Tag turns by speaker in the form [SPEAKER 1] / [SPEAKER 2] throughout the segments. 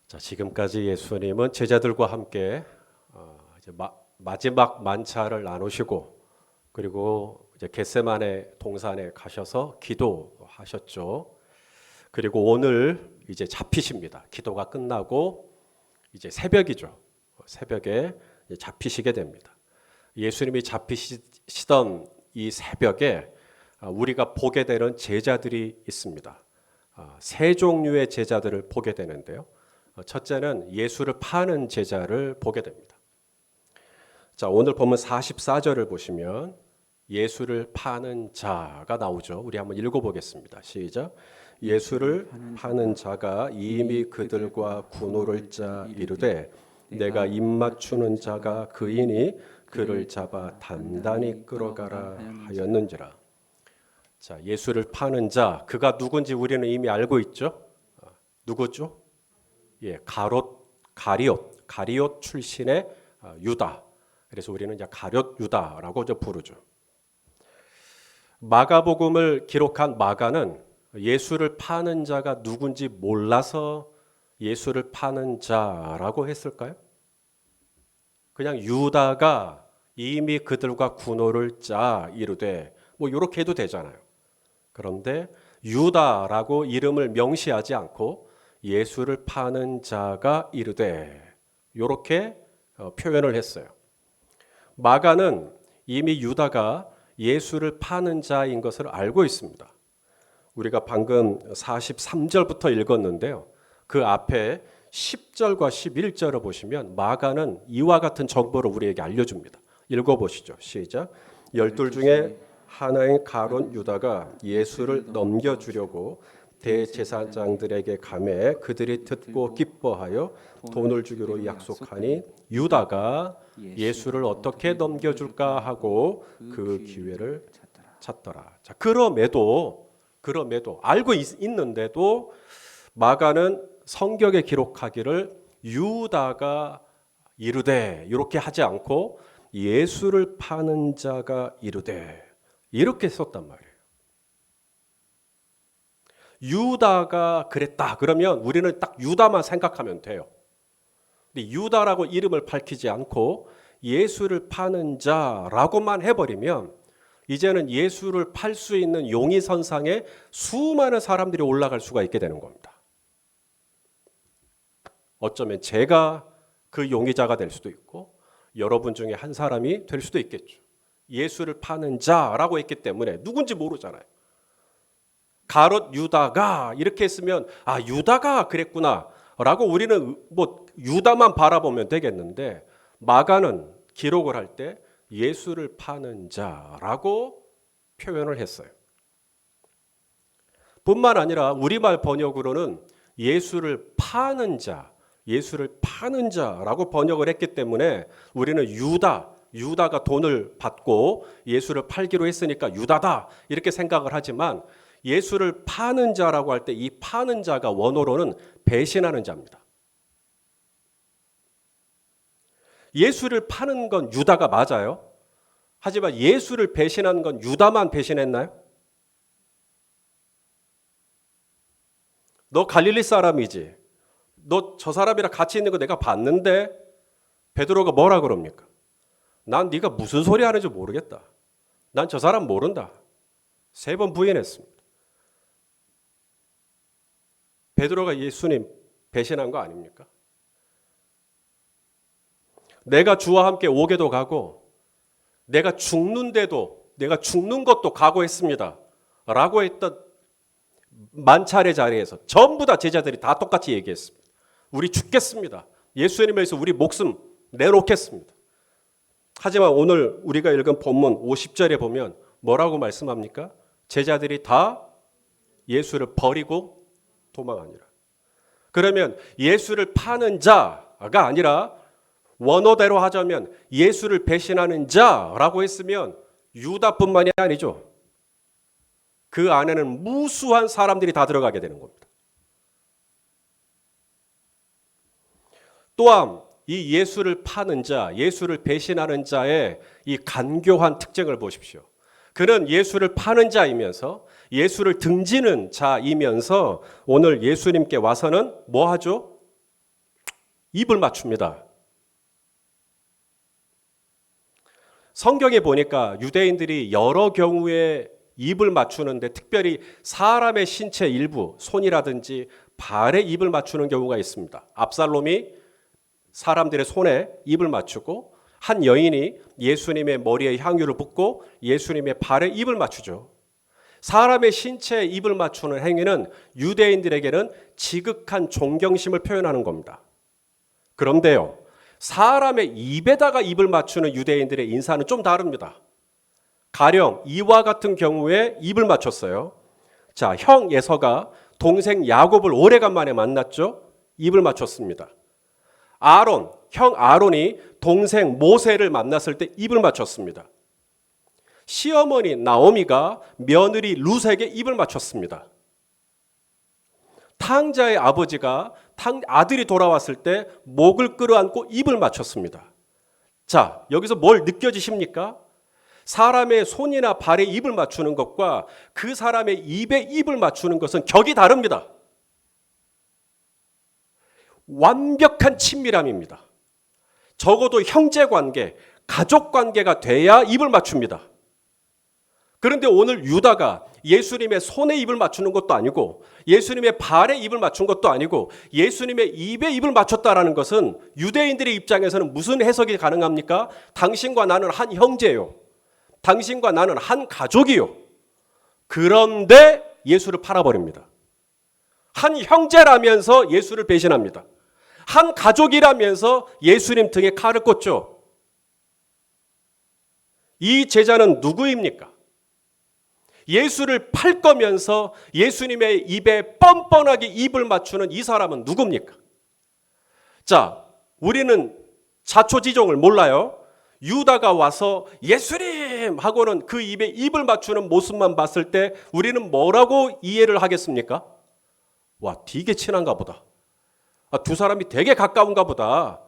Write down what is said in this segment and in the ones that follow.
[SPEAKER 1] 자, 지금까지 예수님은 제자들과 함께 이제 마지막 만찬을 나누시고 그리고 이제 겟세마네 동산에 가셔서 기도하셨죠. 그리고 오늘 이제 잡히십니다. 기도가 끝나고 이제 새벽이죠. 새벽에 잡히시게 됩니다. 예수님이 잡히시던 이 새벽에 우리가 보게 되는 제자들이 있습니다. 세 종류의 제자들을 보게 되는데요. 첫째는 예수를 파는 제자를 보게 됩니다. 자, 오늘 보면 44절을 보시면 예수를 파는 자가 나오죠. 우리 한번 읽어보겠습니다. 시작. 예수를 파는 자가 이미 그들과 군호를 짜 이르되 내가 입맞추는 자가 그이니 그를 잡아 단단히 끌어가라 하였는지라. 자, 예수를 파는 자, 그가 누군지 우리는 이미 알고 있죠. 누구죠? 가룟 출신의 유다. 그래서 우리는 이제 가룟 유다라고 부르죠. 마가복음을 기록한 마가는 예수를 파는 자가 누군지 몰라서 예수를 파는 자라고 했을까요? 그냥 유다가 이미 그들과 군호를 짜 이르되 이렇게 해도 되잖아요. 그런데 유다라고 이름을 명시하지 않고 예수를 파는 자가 이르되 이렇게 표현을 했어요. 마가는 이미 유다가 예수를 파는 자인 것을 알고 있습니다. 우리가 방금 43절부터 읽었는데요. 그 앞에 10절과 11절을 보시면 마가는 이와 같은 정보를 우리에게 알려줍니다. 읽어보시죠. 시작. 12 중에 하나인 가룟 유다가 예수를 넘겨주려고 대제사장들에게 가매 그들이 듣고 기뻐하여 돈을 주기로 약속하니 유다가 예수를 어떻게 넘겨줄까 하고 그 기회를 찾더라. 자, 그럼에도 알고 있는데도 마가는 성경에 기록하기를 유다가 이르되 이렇게 하지 않고 예수를 파는 자가 이르되 이렇게 썼단 말이에요. 유다가 그랬다 그러면 우리는 딱 유다만 생각하면 돼요. 근데 유다라고 이름을 밝히지 않고 예수를 파는 자라고만 해버리면 이제는 예수를 팔 수 있는 용의선상에 수많은 사람들이 올라갈 수가 있게 되는 겁니다. 어쩌면 제가 그 용의자가 될 수도 있고 여러분 중에 한 사람이 될 수도 있겠죠. 예수를 파는 자라고 했기 때문에 누군지 모르잖아요. 가롯 유다가 이렇게 했으면 유다가 그랬구나 라고 우리는 유다만 바라보면 되겠는데 마가는 기록을 할 때 예수를 파는 자라고 표현을 했어요. 뿐만 아니라 우리말 번역으로는 예수를 파는 자라고 번역을 했기 때문에 우리는 유다가 돈을 받고 예수를 팔기로 했으니까 유다다 이렇게 생각을 하지만 예수를 파는 자라고 할 때 이 파는 자가 원어로는 배신하는 자입니다. 예수를 파는 건 유다가 맞아요. 하지만 예수를 배신하는 건 유다만 배신했나요? 너 갈릴리 사람이지. 너 저 사람이랑 같이 있는 거 내가 봤는데 베드로가 뭐라 그럽니까? 난 네가 무슨 소리 하는지 모르겠다. 난 저 사람 모른다. 3번 부인했습니다. 베드로가 예수님 배신한 거 아닙니까? 내가 주와 함께 오게도 가고 내가 죽는 것도 각오했습니다. 라고 했던 만찬의 자리에서 전부 다 제자들이 다 똑같이 얘기했습니다. 우리 죽겠습니다. 예수님을 위해서 우리 목숨 내놓겠습니다. 하지만 오늘 우리가 읽은 본문 50절에 보면 뭐라고 말씀합니까? 제자들이 다 예수를 버리고 도망하니라. 그러면 예수를 파는 자가 아니라 원어대로 하자면 예수를 배신하는 자라고 했으면 유다뿐만이 아니죠. 그 안에는 무수한 사람들이 다 들어가게 되는 겁니다. 또한 이 예수를 파는 자, 예수를 배신하는 자의 이 간교한 특징을 보십시오. 그는 예수를 파는 자이면서 예수를 등지는 자이면서 오늘 예수님께 와서는 뭐 하죠? 입을 맞춥니다. 성경에 보니까 유대인들이 여러 경우에 입을 맞추는데 특별히 사람의 신체 일부, 손이라든지 발에 입을 맞추는 경우가 있습니다. 압살롬이 사람들의 손에 입을 맞추고 한 여인이 예수님의 머리에 향유를 붓고 예수님의 발에 입을 맞추죠. 사람의 신체에 입을 맞추는 행위는 유대인들에게는 지극한 존경심을 표현하는 겁니다. 그런데요, 사람의 입에다가 입을 맞추는 유대인들의 인사는 좀 다릅니다. 가령 이와 같은 경우에 입을 맞췄어요. 자, 형 에서가 동생 야곱을 오래간만에 만났죠. 입을 맞췄습니다. 형 아론이 동생 모세를 만났을 때 입을 맞췄습니다. 시어머니 나오미가 며느리 룻에게 입을 맞췄습니다. 탕자의 아버지가 아들이 돌아왔을 때 목을 끌어안고 입을 맞췄습니다. 자, 여기서 뭘 느껴지십니까? 사람의 손이나 발에 입을 맞추는 것과 그 사람의 입에 입을 맞추는 것은 격이 다릅니다. 완벽한 친밀함입니다. 적어도 형제관계, 가족관계가 돼야 입을 맞춥니다. 그런데 오늘 유다가 예수님의 손에 입을 맞추는 것도 아니고 예수님의 발에 입을 맞춘 것도 아니고 예수님의 입에 입을 맞췄다라는 것은 유대인들의 입장에서는 무슨 해석이 가능합니까? 당신과 나는 한 형제요. 당신과 나는 한 가족이요. 그런데 예수를 팔아버립니다. 한 형제라면서 예수를 배신합니다. 한 가족이라면서 예수님 등에 칼을 꽂죠. 이 제자는 누구입니까? 예수를 팔 거면서 예수님의 입에 뻔뻔하게 입을 맞추는 이 사람은 누굽니까? 자, 우리는 자초지종을 몰라요. 유다가 와서 예수님 하고는 그 입에 입을 맞추는 모습만 봤을 때 우리는 뭐라고 이해를 하겠습니까? 와, 되게 친한가 보다. 두 사람이 되게 가까운가 보다.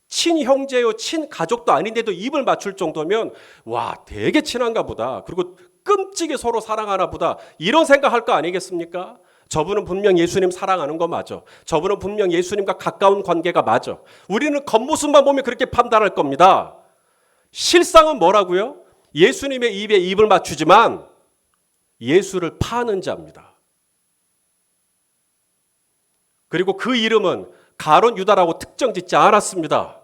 [SPEAKER 1] 친형제요, 친가족도 아닌데도 입을 맞출 정도면 와, 되게 친한가 보다. 그리고 끔찍이 서로 사랑하나 보다. 이런 생각할 거 아니겠습니까? 저분은 분명 예수님 사랑하는 거 맞아. 저분은 분명 예수님과 가까운 관계가 맞아. 우리는 겉모습만 보면 그렇게 판단할 겁니다. 실상은 뭐라고요? 예수님의 입에 입을 맞추지만 예수를 파는 자입니다. 그리고 그 이름은 가룟 유다라고 특정 짓지 않았습니다.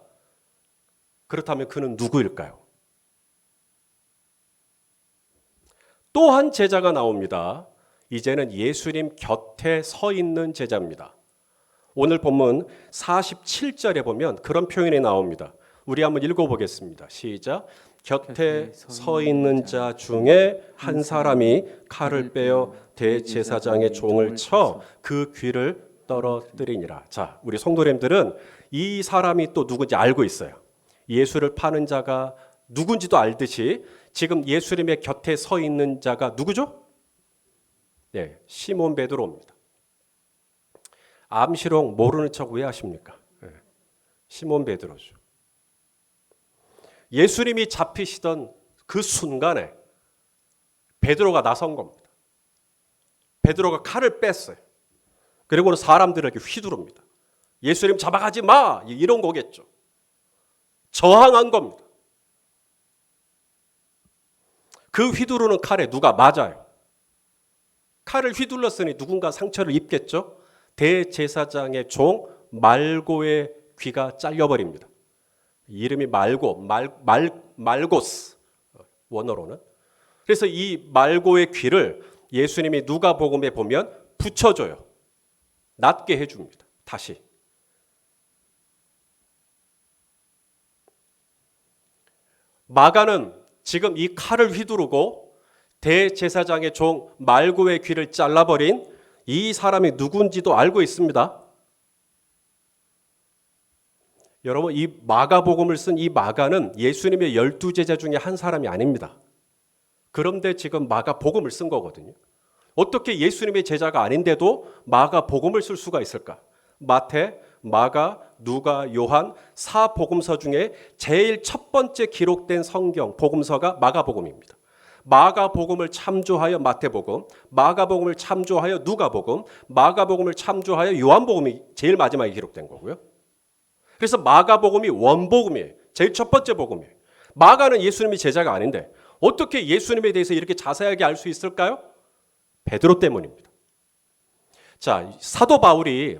[SPEAKER 1] 그렇다면 그는 누구일까요? 또 한 제자가 나옵니다. 이제는 예수님 곁에 서 있는 제자입니다. 오늘 본문 47절에 보면 그런 표현이 나옵니다. 우리 한번 읽어보겠습니다. 시작. 곁에 서 있는 자 중에 한 사람이 칼을 빼어 대제사장의 종을 쳐 그 귀를 떨어뜨리니라. 자, 우리 성도님들은 이 사람이 또 누군지 알고 있어요. 예수를 파는 자가 누군지도 알듯이 지금 예수님의 곁에 서 있는 자가 누구죠? 네, 시몬 베드로입니다. 암시롱 모르는 척 왜 하십니까? 네, 시몬 베드로죠. 예수님이 잡히시던 그 순간에 베드로가 나선 겁니다. 베드로가 칼을 뺐어요. 그리고는 사람들에게 휘두릅니다. 예수님 잡아가지 마! 이런 거겠죠. 저항한 겁니다. 그 휘두르는 칼에 누가 맞아요. 칼을 휘둘렀으니 누군가 상처를 입겠죠. 대제사장의 종 말고의 귀가 잘려버립니다. 이름이 말고스 원어로는. 그래서 이 말고의 귀를 예수님이 누가복음에 보면 붙여줘요. 낫게 해줍니다. 다시. 마가는 지금 이 칼을 휘두르고 대제사장의 종 말고의 귀를 잘라버린 이 사람이 누군지도 알고 있습니다. 여러분, 이 마가복음을 쓴 이 마가는 예수님의 12제자 중에 한 사람이 아닙니다. 그런데 지금 마가복음을 쓴 거거든요. 어떻게 예수님의 제자가 아닌데도 마가복음을 쓸 수가 있을까? 마태, 마가, 누가, 요한 4복음서 중에 제일 첫 번째 기록된 성경 복음서가 마가복음입니다. 마가복음을 참조하여 마태복음, 마가복음을 참조하여 누가복음, 마가복음을 참조하여 요한복음이 제일 마지막에 기록된 거고요. 그래서 마가복음이 원복음이에요. 제일 첫 번째 복음이에요. 마가는 예수님이 제자가 아닌데 어떻게 예수님에 대해서 이렇게 자세하게 알 수 있을까요? 베드로 때문입니다. 자, 사도 바울이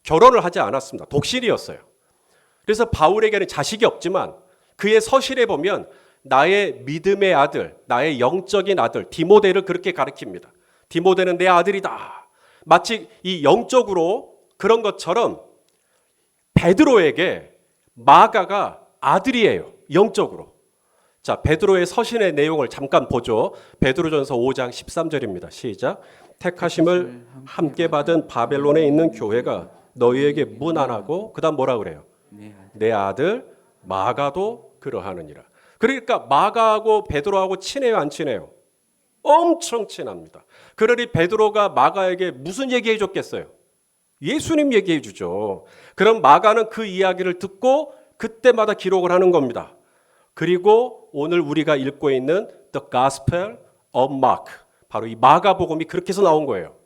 [SPEAKER 1] 결혼을 하지 않았습니다. 독실이었어요. 그래서 바울에게는 자식이 없지만 그의 서신에 보면 나의 믿음의 아들, 나의 영적인 아들 디모데를 그렇게 가리킵니다. 디모데는 내 아들이다. 마치 이 영적으로 그런 것처럼 베드로에게 마가가 아들이에요. 영적으로. 자, 베드로의 서신의 내용을 잠깐 보죠. 베드로전서 5장 13절입니다. 시작. 택하심을 함께 받은 바벨론에 있는 교회가 너희에게 문안하고 그다음 뭐라 그래요? 내 아들 마가도 그러하느니라. 그러니까 마가하고 베드로하고 친해요, 안 친해요? 엄청 친합니다. 그러니 베드로가 마가에게 무슨 얘기해 줬겠어요? 예수님 얘기해 주죠. 그럼 마가는 그 이야기를 듣고 그때마다 기록을 하는 겁니다. 그리고 오늘 우리가 읽고 있는 The Gospel of Mark, 바로 이 마가복음이 그렇게 해서 나온 거예요.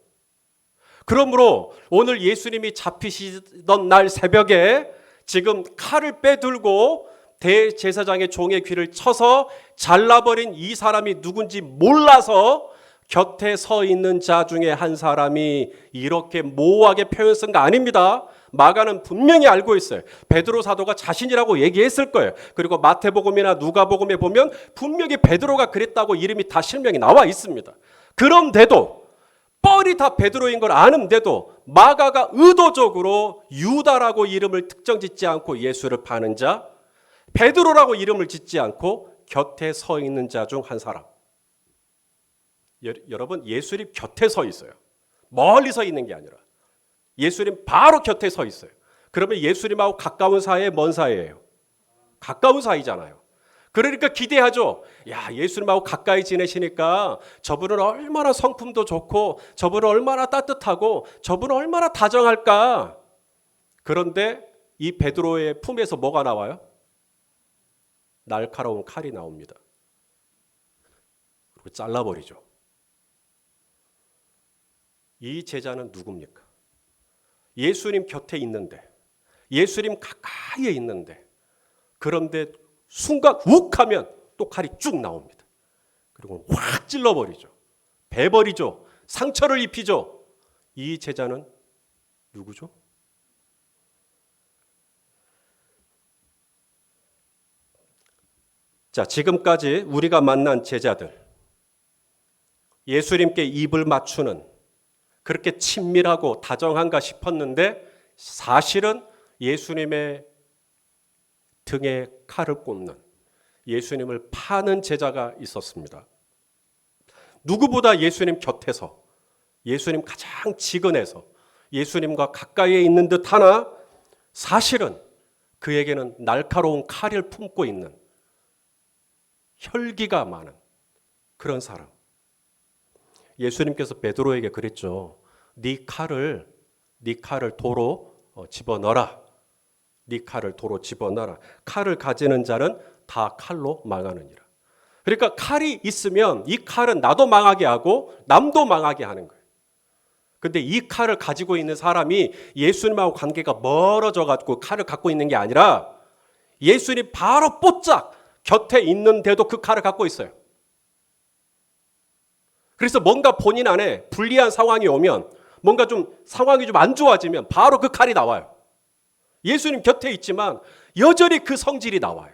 [SPEAKER 1] 그러므로 오늘 예수님이 잡히시던 날 새벽에 지금 칼을 빼들고 대제사장의 종의 귀를 쳐서 잘라버린 이 사람이 누군지 몰라서 곁에 서 있는 자 중에 한 사람이 이렇게 모호하게 표현 쓴 거 아닙니다. 마가는 분명히 알고 있어요. 베드로 사도가 자신이라고 얘기했을 거예요. 그리고 마태복음이나 누가복음에 보면 분명히 베드로가 그랬다고 이름이 다 실명이 나와 있습니다. 그런데도 뻘이 다 베드로인 걸 아는데도 마가가 의도적으로 유다라고 이름을 특정 짓지 않고 예수를 파는 자, 베드로라고 이름을 짓지 않고 곁에 서 있는 자 중 한 사람. 여러분, 예수님 곁에 서 있어요. 멀리 서 있는 게 아니라 예수님 바로 곁에 서 있어요. 그러면 예수님하고 가까운 사이에 먼 사이예요? 가까운 사이잖아요. 그러니까 기대하죠. 야, 예수님하고 가까이 지내시니까 저분은 얼마나 성품도 좋고 저분은 얼마나 따뜻하고 저분은 얼마나 다정할까. 그런데 이 베드로의 품에서 뭐가 나와요? 날카로운 칼이 나옵니다. 그리고 잘라버리죠. 이 제자는 누굽니까? 예수님 곁에 있는데, 예수님 가까이에 있는데, 그런데 순간 욱하면 또 칼이 쭉 나옵니다. 그리고 확 찔러버리죠. 베버리죠. 상처를 입히죠. 이 제자는 누구죠? 자, 지금까지 우리가 만난 제자들, 예수님께 입을 맞추는 그렇게 친밀하고 다정한가 싶었는데 사실은 예수님의 등에 칼을 꽂는, 예수님을 파는 제자가 있었습니다. 누구보다 예수님 곁에서, 예수님 가장 지근해서 예수님과 가까이에 있는 듯 하나 사실은 그에게는 날카로운 칼을 품고 있는 혈기가 많은 그런 사람. 예수님께서 베드로에게 그랬죠. 네 칼을 도로 집어넣어라. 네 칼을 도로 집어넣어라. 칼을 가지는 자는 다 칼로 망하느니라. 그러니까 칼이 있으면 이 칼은 나도 망하게 하고 남도 망하게 하는 거예요. 근데 이 칼을 가지고 있는 사람이 예수님하고 관계가 멀어져 가지고 칼을 갖고 있는 게 아니라 예수님 바로 뽀짝 곁에 있는데도 그 칼을 갖고 있어요. 그래서 뭔가 본인 안에 불리한 상황이 오면, 뭔가 좀 상황이 좀 안 좋아지면 바로 그 칼이 나와요. 예수님 곁에 있지만 여전히 그 성질이 나와요.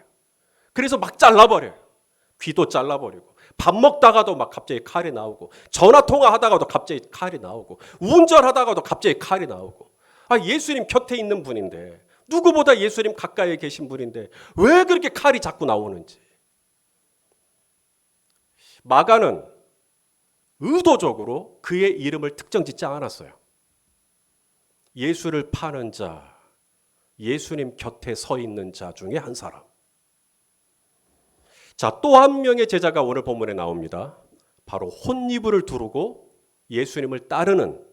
[SPEAKER 1] 그래서 막 잘라버려요. 귀도 잘라버리고, 밥 먹다가도 막 갑자기 칼이 나오고, 전화 통화하다가도 갑자기 칼이 나오고, 운전하다가도 갑자기 칼이 나오고. 아, 예수님 곁에 있는 분인데, 누구보다 예수님 가까이에 계신 분인데 왜 그렇게 칼이 자꾸 나오는지. 마가는 의도적으로 그의 이름을 특정 짓지 않았어요. 예수를 파는 자, 예수님 곁에 서 있는 자 중에 한 사람. 자, 또 한 명의 제자가 오늘 본문에 나옵니다. 바로 혼이불을 두르고 예수님을 따르는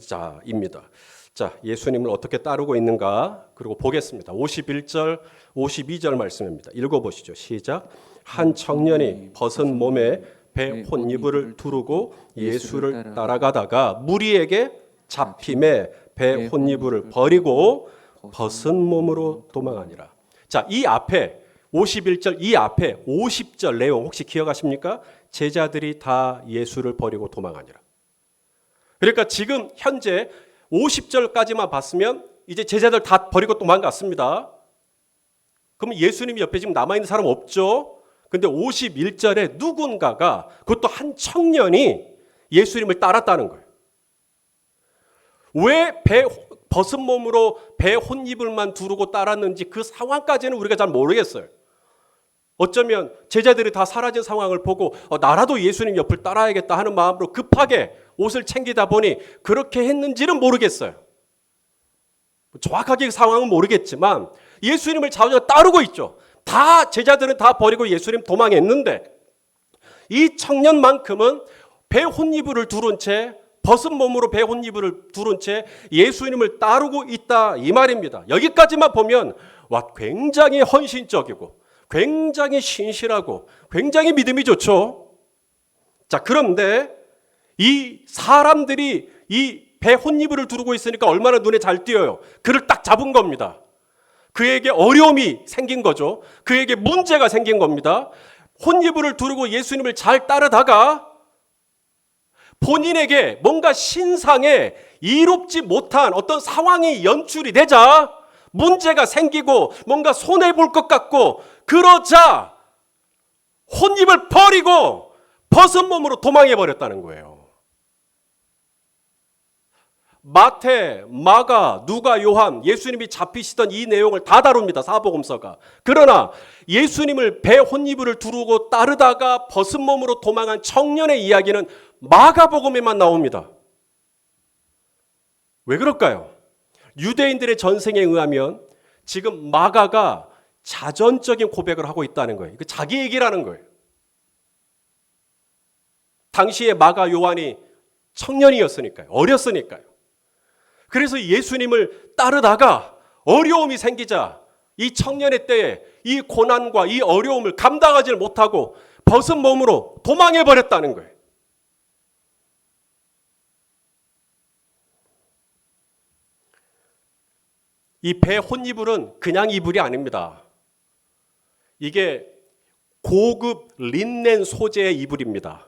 [SPEAKER 1] 자입니다. 자, 예수님을 어떻게 따르고 있는가? 그리고 보겠습니다. 51절, 52절 말씀입니다. 읽어보시죠. 시작. 한 청년이 벗은 몸에 배 혼이불을 두르고 예수를 따라가다가 무리에게 잡힘에 배 혼이불을 버리고 벗은 몸으로 도망하니라. 자, 이 앞에 51절, 이 앞에 50절 내용 혹시 기억하십니까? 제자들이 다 예수를 버리고 도망하니라. 그러니까 지금 현재 50절까지만 봤으면 이제 제자들 다 버리고 도망갔습니다. 그럼 예수님 옆에 지금 남아있는 사람 없죠? 근데 51절에 누군가가, 그것도 한 청년이 예수님을 따랐다는 거예요. 왜 벗은 몸으로 배 혼입을만 두르고 따랐는지 그 상황까지는 우리가 잘 모르겠어요. 어쩌면 제자들이 다 사라진 상황을 보고 나라도 예수님 옆을 따라야겠다 하는 마음으로 급하게 옷을 챙기다 보니 그렇게 했는지는 모르겠어요. 정확하게 상황은 모르겠지만 예수님을 자주 따르고 있죠. 다 제자들은 다 버리고 예수님 도망했는데 이 청년만큼은 배 혼이불을 두른 채, 벗은 몸으로 배 혼이불을 두른 채 예수님을 따르고 있다 이 말입니다. 여기까지만 보면 와, 굉장히 헌신적이고 굉장히 신실하고 굉장히 믿음이 좋죠. 자, 그런데 이 사람들이 이 배 혼이불을 두르고 있으니까 얼마나 눈에 잘 띄어요. 그를 딱 잡은 겁니다. 그에게 어려움이 생긴 거죠. 그에게 문제가 생긴 겁니다. 혼이불을 두르고 예수님을 잘 따르다가 본인에게 뭔가 신상에 이롭지 못한 어떤 상황이 연출이 되자 문제가 생기고 뭔가 손해볼 것 같고 그러자 혼입을 버리고 벗은 몸으로 도망해 버렸다는 거예요. 마태, 마가, 누가, 요한, 예수님이 잡히시던 이 내용을 다 다룹니다. 사복음서가. 그러나 예수님을 배 혼이불을 두르고 따르다가 벗은 몸으로 도망한 청년의 이야기는 마가복음에만 나옵니다. 왜 그럴까요? 유대인들의 전생에 의하면 지금 마가가 자전적인 고백을 하고 있다는 거예요. 자기 얘기라는 거예요. 당시에 마가 요한이 청년이었으니까요. 어렸으니까요. 그래서 예수님을 따르다가 어려움이 생기자 이 청년의 때에 이 고난과 이 어려움을 감당하지 못하고 벗은 몸으로 도망해 버렸다는 거예요. 이 배 혼이불은 그냥 이불이 아닙니다. 이게 고급 린넨 소재의 이불입니다.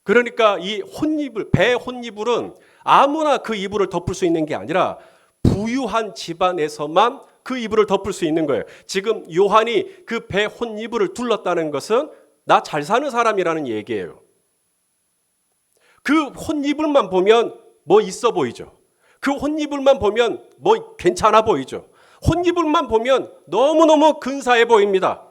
[SPEAKER 1] 그러니까 이 혼이불, 배 혼이불은 아무나 그 이불을 덮을 수 있는 게 아니라 부유한 집안에서만 그 이불을 덮을 수 있는 거예요. 지금 요한이 그 배 혼이불을 둘렀다는 것은 나 잘 사는 사람이라는 얘기예요. 그 혼이불만 보면 뭐 있어 보이죠. 그 혼이불만 보면 뭐 괜찮아 보이죠. 혼이불만 보면 너무너무 근사해 보입니다.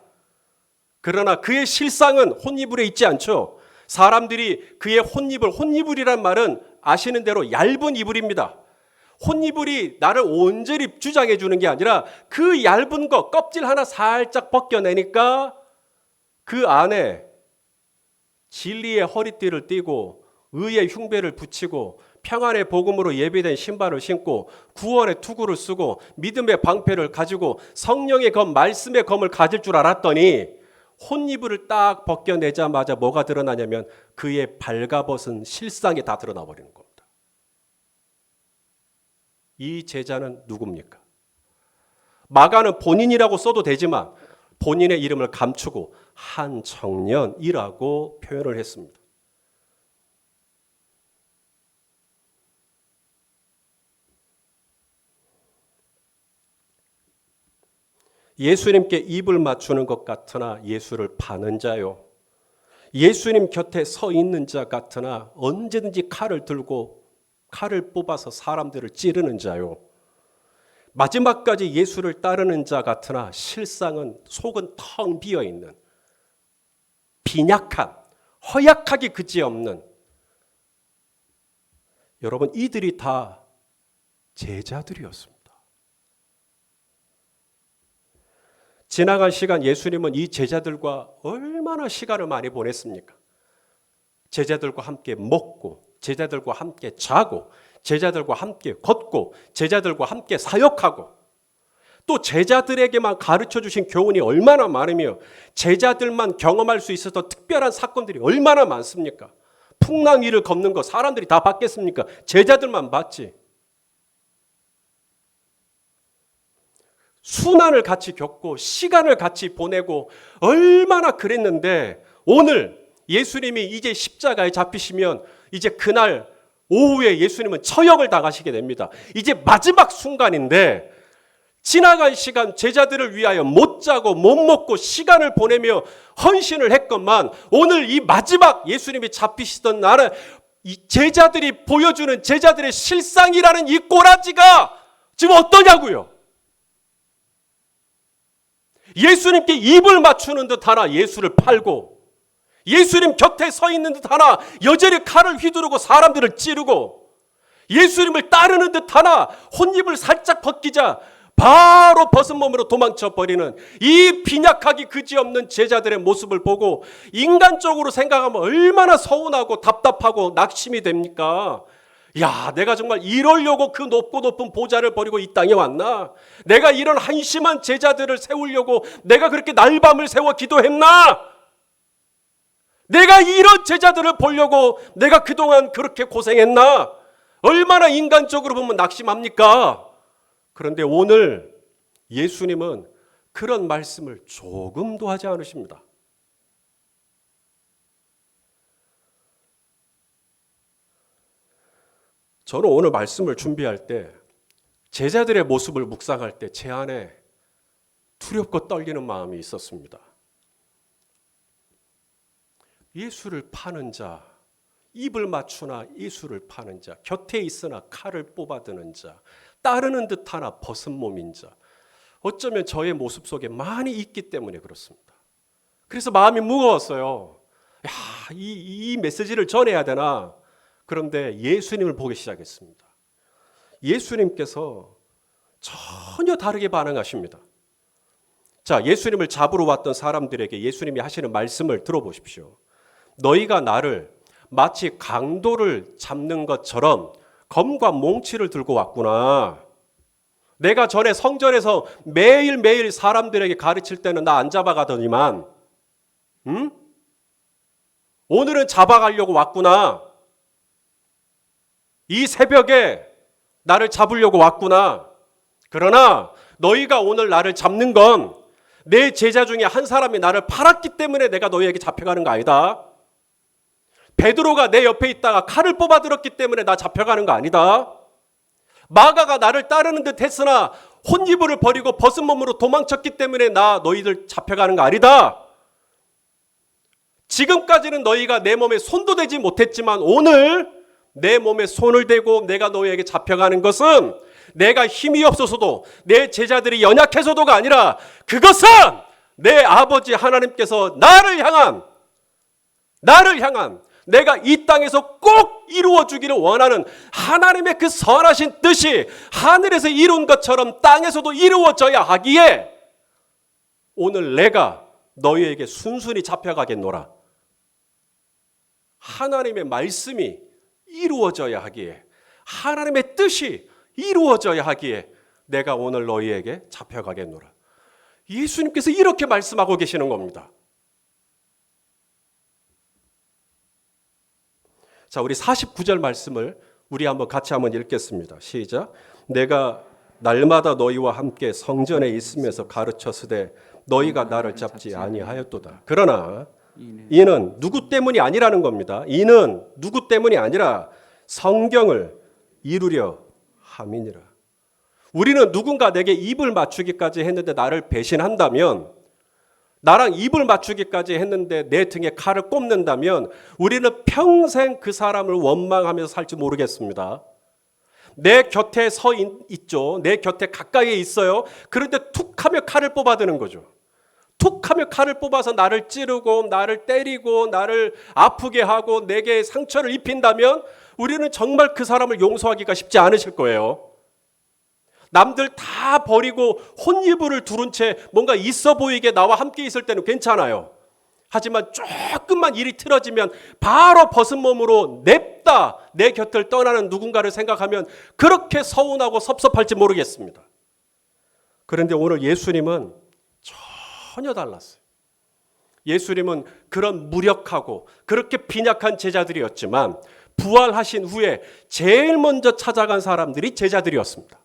[SPEAKER 1] 그러나 그의 실상은 혼이불에 있지 않죠. 사람들이 그의 혼이불이란 말은 아시는 대로 얇은 이불입니다. 혼이불이 나를 온전히 주장해 주는 게 아니라 그 얇은 거 껍질 하나 살짝 벗겨내니까 그 안에 진리의 허리띠를 띠고 의의 흉배를 붙이고 평안의 복음으로 예비된 신발을 신고 구원의 투구를 쓰고 믿음의 방패를 가지고 성령의 검, 말씀의 검을 가질 줄 알았더니 혼이불을 딱 벗겨내자마자 뭐가 드러나냐면 그의 발가벗은 실상이 다 드러나 버리는 겁니다. 이 제자는 누굽니까? 마가는 본인이라고 써도 되지만 본인의 이름을 감추고 한 청년이라고 표현을 했습니다. 예수님께 입을 맞추는 것 같으나 예수를 파는 자요. 예수님 곁에 서 있는 자 같으나 언제든지 칼을 들고 칼을 뽑아서 사람들을 찌르는 자요. 마지막까지 예수를 따르는 자 같으나 실상은 속은 텅 비어있는 빈약한 허약하기 그지없는 여러분 이들이 다 제자들이었습니다. 지나간 시간 예수님은 이 제자들과 얼마나 시간을 많이 보냈습니까? 제자들과 함께 먹고 제자들과 함께 자고 제자들과 함께 걷고 제자들과 함께 사역하고 또 제자들에게만 가르쳐 주신 교훈이 얼마나 많으며 제자들만 경험할 수 있었던 특별한 사건들이 얼마나 많습니까? 풍랑 위를 걷는 거 사람들이 다 봤겠습니까? 제자들만 봤지. 순환을 같이 겪고 시간을 같이 보내고 얼마나 그랬는데 오늘 예수님이 이제 십자가에 잡히시면 이제 그날 오후에 예수님은 처형을 당하시게 됩니다. 이제 마지막 순간인데 지나간 시간 제자들을 위하여 못 자고 못 먹고 시간을 보내며 헌신을 했건만 오늘 이 마지막 예수님이 잡히시던 날은 이 제자들이 보여주는 제자들의 실상이라는 이 꼬라지가 지금 어떠냐고요. 예수님께 입을 맞추는 듯 하나 예수를 팔고 예수님 곁에 서 있는 듯 하나 여전히 칼을 휘두르고 사람들을 찌르고 예수님을 따르는 듯 하나 혼입을 살짝 벗기자 바로 벗은 몸으로 도망쳐 버리는 이 빈약하기 그지없는 제자들의 모습을 보고 인간적으로 생각하면 얼마나 서운하고 답답하고 낙심이 됩니까? 야, 내가 정말 이러려고 그 높고 높은 보좌를 버리고 이 땅에 왔나? 내가 이런 한심한 제자들을 세우려고 내가 그렇게 날밤을 새워 기도했나? 내가 이런 제자들을 보려고 내가 그동안 그렇게 고생했나? 얼마나 인간적으로 보면 낙심합니까? 그런데 오늘 예수님은 그런 말씀을 조금도 하지 않으십니다. 저는 오늘 말씀을 준비할 때 제자들의 모습을 묵상할 때 제 안에 두렵고 떨리는 마음이 있었습니다. 예수를 파는 자, 입을 맞추나 예수를 파는 자, 곁에 있으나 칼을 뽑아드는 자, 따르는 듯하나 벗은 몸인 자, 어쩌면 저의 모습 속에 많이 있기 때문에 그렇습니다. 그래서 마음이 무거웠어요. 야, 이 메시지를 전해야 되나? 그런데 예수님을 보기 시작했습니다. 예수님께서 전혀 다르게 반응하십니다. 자, 예수님을 잡으러 왔던 사람들에게 예수님이 하시는 말씀을 들어보십시오. 너희가 나를 마치 강도를 잡는 것처럼 검과 몽치를 들고 왔구나. 내가 전에 성전에서 매일매일 사람들에게 가르칠 때는 나 안 잡아가더니만 오늘은 잡아가려고 왔구나. 이 새벽에 나를 잡으려고 왔구나. 그러나 너희가 오늘 나를 잡는 건 내 제자 중에 한 사람이 나를 팔았기 때문에 내가 너희에게 잡혀가는 거 아니다. 베드로가 내 옆에 있다가 칼을 뽑아들었기 때문에 나 잡혀가는 거 아니다. 마가가 나를 따르는 듯 했으나 혼이불을 버리고 벗은 몸으로 도망쳤기 때문에 나 너희들 잡혀가는 거 아니다. 지금까지는 너희가 내 몸에 손도 대지 못했지만 오늘 내 몸에 손을 대고 내가 너희에게 잡혀가는 것은 내가 힘이 없어서도 내 제자들이 연약해서도가 아니라 그것은 내 아버지 하나님께서 나를 향한 내가 이 땅에서 꼭 이루어 주기를 원하는 하나님의 그 선하신 뜻이 하늘에서 이룬 것처럼 땅에서도 이루어져야 하기에 오늘 내가 너희에게 순순히 잡혀가겠노라. 하나님의 말씀이 이루어져야 하기에 하나님의 뜻이 이루어져야 하기에 내가 오늘 너희에게 잡혀가겠노라. 예수님께서 이렇게 말씀하고 계시는 겁니다. 자, 우리 49절 말씀을 우리 한번 같이 한번 읽겠습니다. 시작. 내가 날마다 너희와 함께 성전에 있으면서 가르쳤으되 너희가 나를 잡지 아니하였도다. 그러나 이는 누구 때문이 아니라는 겁니다. 이는 누구 때문이 아니라 성경을 이루려 함이니라. 우리는 누군가 내게 입을 맞추기까지 했는데 나를 배신한다면, 나랑 입을 맞추기까지 했는데 내 등에 칼을 꼽는다면 우리는 평생 그 사람을 원망하면서 살지 모르겠습니다. 내 곁에 서 있죠. 내 곁에 가까이에 있어요. 그런데 툭하며 칼을 뽑아드는 거죠. 툭하며 칼을 뽑아서 나를 찌르고 나를 때리고 나를 아프게 하고 내게 상처를 입힌다면 우리는 정말 그 사람을 용서하기가 쉽지 않으실 거예요. 남들 다 버리고 혼이불을 두른 채 뭔가 있어 보이게 나와 함께 있을 때는 괜찮아요. 하지만 조금만 일이 틀어지면 바로 벗은 몸으로 냅다 내 곁을 떠나는 누군가를 생각하면 그렇게 서운하고 섭섭할지 모르겠습니다. 그런데 오늘 예수님은 전혀 달랐어요. 예수님은 그런 무력하고 그렇게 빈약한 제자들이었지만 부활하신 후에 제일 먼저 찾아간 사람들이 제자들이었습니다.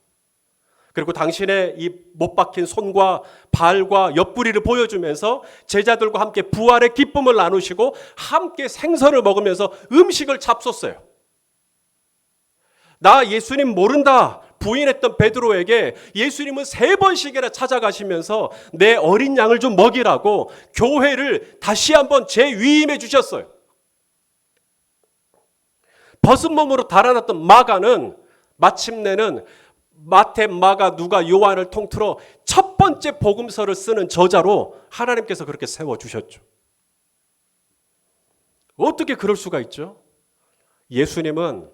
[SPEAKER 1] 그리고 당신의 이 못 박힌 손과 발과 옆구리를 보여주면서 제자들과 함께 부활의 기쁨을 나누시고 함께 생선을 먹으면서 음식을 잡섰어요. 나 예수님 모른다 부인했던 베드로에게 예수님은 3번씩이나 찾아가시면서 내 어린 양을 좀 먹이라고 교회를 다시 한번 재위임해 주셨어요. 벗은 몸으로 달아났던 마가는 마침내는 마태, 마가, 누가, 요한을 통틀어 첫 번째 복음서를 쓰는 저자로 하나님께서 그렇게 세워주셨죠. 어떻게 그럴 수가 있죠? 예수님은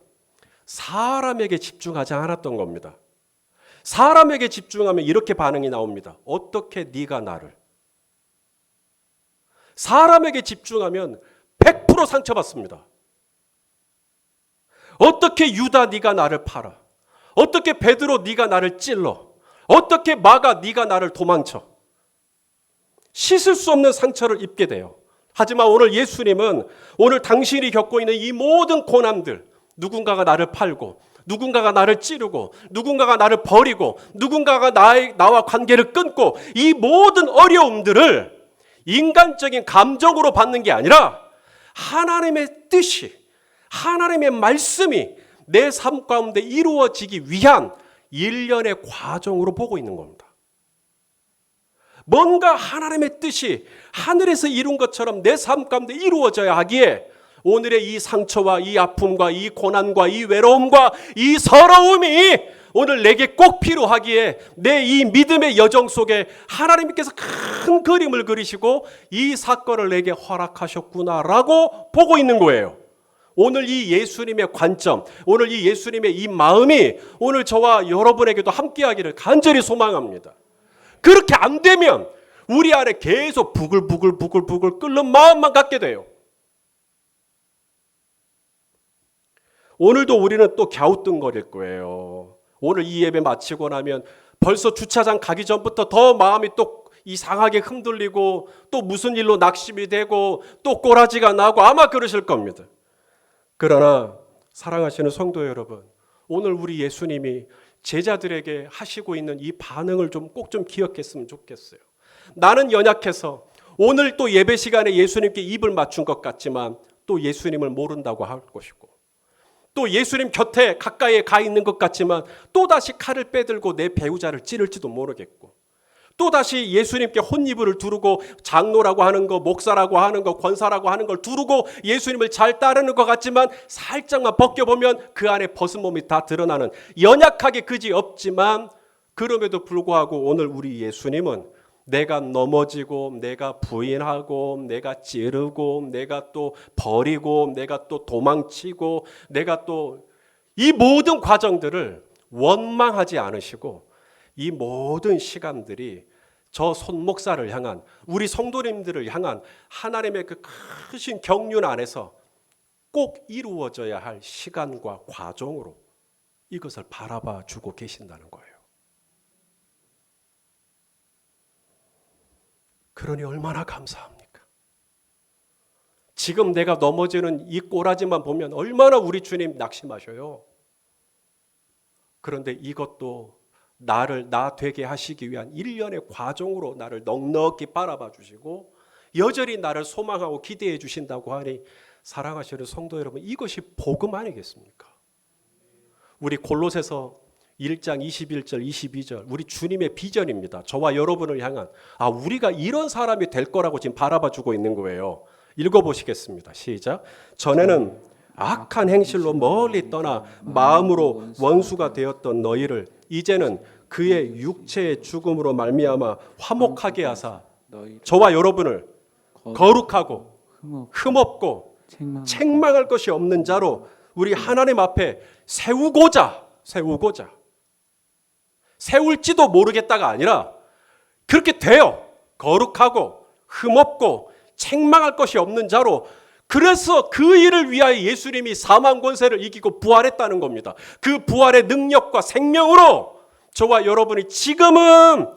[SPEAKER 1] 사람에게 집중하지 않았던 겁니다. 사람에게 집중하면 이렇게 반응이 나옵니다. 어떻게 네가 나를? 사람에게 집중하면 100% 상처받습니다. 어떻게 유다 네가 나를 팔아? 어떻게 베드로 네가 나를 찔러? 어떻게 마가 네가 나를 도망쳐? 씻을 수 없는 상처를 입게 돼요. 하지만 오늘 예수님은 오늘 당신이 겪고 있는 이 모든 고난들, 누군가가 나를 팔고 누군가가 나를 찌르고 누군가가 나를 버리고 누군가가 나와 관계를 끊고 이 모든 어려움들을 인간적인 감정으로 받는 게 아니라 하나님의 뜻이, 하나님의 말씀이 내 삶 가운데 이루어지기 위한 일련의 과정으로 보고 있는 겁니다. 뭔가 하나님의 뜻이 하늘에서 이룬 것처럼 내 삶 가운데 이루어져야 하기에 오늘의 이 상처와 이 아픔과 이 고난과 이 외로움과 이 서러움이 오늘 내게 꼭 필요하기에 내 이 믿음의 여정 속에 하나님께서 큰 그림을 그리시고 이 사건을 내게 허락하셨구나라고 보고 있는 거예요. 오늘 이 예수님의 관점, 오늘 이 예수님의 이 마음이 오늘 저와 여러분에게도 함께하기를 간절히 소망합니다. 그렇게 안 되면 우리 안에 계속 부글부글 끓는 마음만 갖게 돼요. 오늘도 우리는 또 갸우뚱거릴 거예요. 오늘 이 예배 마치고 나면 벌써 주차장 가기 전부터 더 마음이 또 이상하게 흔들리고 또 무슨 일로 낙심이 되고 또 꼬라지가 나고 아마 그러실 겁니다. 그러나 사랑하시는 성도 여러분, 오늘 우리 예수님이 제자들에게 하시고 있는 이 반응을 꼭 좀 기억했으면 좋겠어요. 나는 연약해서 오늘 또 예배 시간에 예수님께 입을 맞춘 것 같지만 또 예수님을 모른다고 할 것이고 또 예수님 곁에 가까이에 가 있는 것 같지만 또다시 칼을 빼들고 내 배우자를 찌를지도 모르겠고 또다시 예수님께 혼이불을 두르고 장로라고 하는 거, 목사라고 하는 거, 권사라고 하는 걸 두르고 예수님을 잘 따르는 것 같지만 살짝만 벗겨보면 그 안에 벗은 몸이 다 드러나는 연약하게 그지없지만 그럼에도 불구하고 오늘 우리 예수님은 내가 넘어지고 내가 부인하고 내가 찌르고 내가 또 버리고 내가 또 도망치고 내가 또 이 모든 과정들을 원망하지 않으시고 이 모든 시간들이 저 손목사를 향한 우리 성도님들을 향한 하나님의 그 크신 경륜 안에서 꼭 이루어져야 할 시간과 과정으로 이것을 바라봐 주고 계신다는 거예요. 그러니 얼마나 감사합니까? 지금 내가 넘어지는 이 꼬라지만 보면 얼마나 우리 주님 낙심하셔요. 그런데 이것도 나를 나 되게 하시기 위한 일련의 과정으로 나를 넉넉히 바라봐 주시고 여전히 나를 소망하고 기대해 주신다고 하니 사랑하시는 성도 여러분, 이것이 복음 아니겠습니까? 우리 골로새서 1장 21절 22절 우리 주님의 비전입니다. 저와 여러분을 향한 우리가 이런 사람이 될 거라고 지금 바라봐 주고 있는 거예요. 읽어보시겠습니다. 시작. 전에는 악한 행실로 멀리 떠나 마음으로 원수가 되었던 너희를 이제는 그의 육체의 죽음으로 말미암아 화목하게 하사 저와 여러분을 거룩하고 흠없고 책망할 것이 없는 자로 우리 하나님 앞에 세우고자 세울지도 모르겠다가 아니라 그렇게 돼요. 거룩하고 흠없고 책망할 것이 없는 자로. 그래서 그 일을 위하여 예수님이 사망 권세를 이기고 부활했다는 겁니다. 그 부활의 능력과 생명으로 저와 여러분이 지금은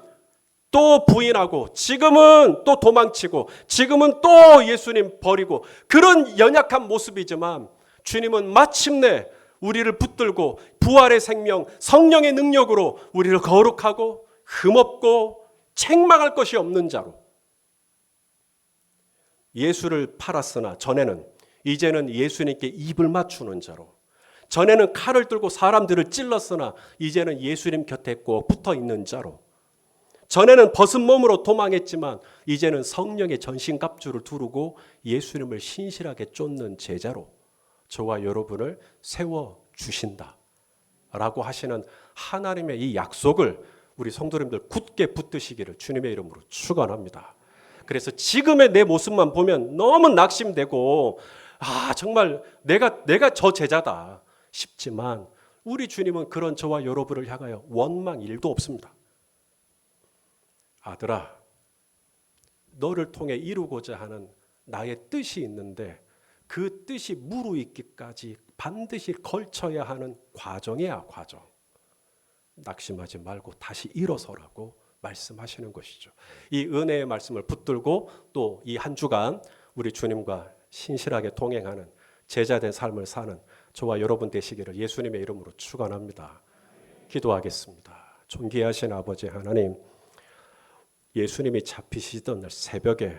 [SPEAKER 1] 또 부인하고 지금은 또 도망치고 지금은 또 예수님 버리고 그런 연약한 모습이지만 주님은 마침내 우리를 붙들고 부활의 생명, 성령의 능력으로 우리를 거룩하고 흠없고 책망할 것이 없는 자로, 예수를 팔았으나 전에는, 이제는 예수님께 입을 맞추는 자로, 전에는 칼을 들고 사람들을 찔렀으나 이제는 예수님 곁에 꼭 붙어 있는 자로, 전에는 벗은 몸으로 도망했지만 이제는 성령의 전신갑주를 두르고 예수님을 신실하게 쫓는 제자로 저와 여러분을 세워주신다 라고 하시는 하나님의 이 약속을 우리 성도님들 굳게 붙드시기를 주님의 이름으로 축원합니다. 그래서 지금의 내 모습만 보면 너무 낙심되고 정말 내가 저 제자다 싶지만 우리 주님은 그런 저와 여러분을 향하여 원망 1도 없습니다. 아들아, 너를 통해 이루고자 하는 나의 뜻이 있는데 그 뜻이 무르익기까지 반드시 걸쳐야 하는 과정이야, 과정. 낙심하지 말고 다시 일어서라고 말씀하시는 것이죠. 이 은혜의 말씀을 붙들고 또 이 한 주간 우리 주님과 신실하게 동행하는 제자된 삶을 사는 저와 여러분 되시기를 예수님의 이름으로 축원합니다. 기도하겠습니다. 존귀하신 아버지 하나님, 예수님이 잡히시던 날 새벽에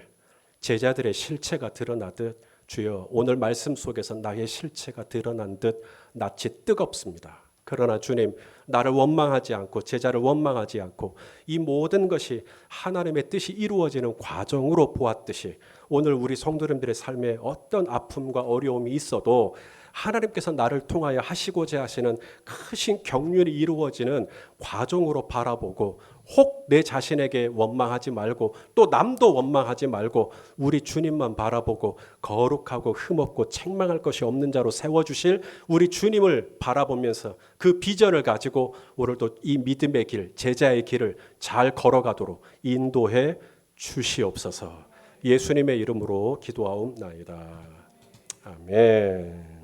[SPEAKER 1] 제자들의 실체가 드러나듯 주여 오늘 말씀 속에서 나의 실체가 드러난 듯 낯이 뜨겁습니다. 그러나 주님, 나를 원망하지 않고 제자를 원망하지 않고 이 모든 것이 하나님의 뜻이 이루어지는 과정으로 보았듯이 오늘 우리 성도님들의 삶에 어떤 아픔과 어려움이 있어도 하나님께서 나를 통하여 하시고자 하시는 크신 경륜이 이루어지는 과정으로 바라보고 혹 내 자신에게 원망하지 말고 또 남도 원망하지 말고 우리 주님만 바라보고 거룩하고 흠없고 책망할 것이 없는 자로 세워주실 우리 주님을 바라보면서 그 비전을 가지고 오늘도 이 믿음의 길, 제자의 길을 잘 걸어가도록 인도해 주시옵소서. 예수님의 이름으로 기도하옵나이다. 아멘.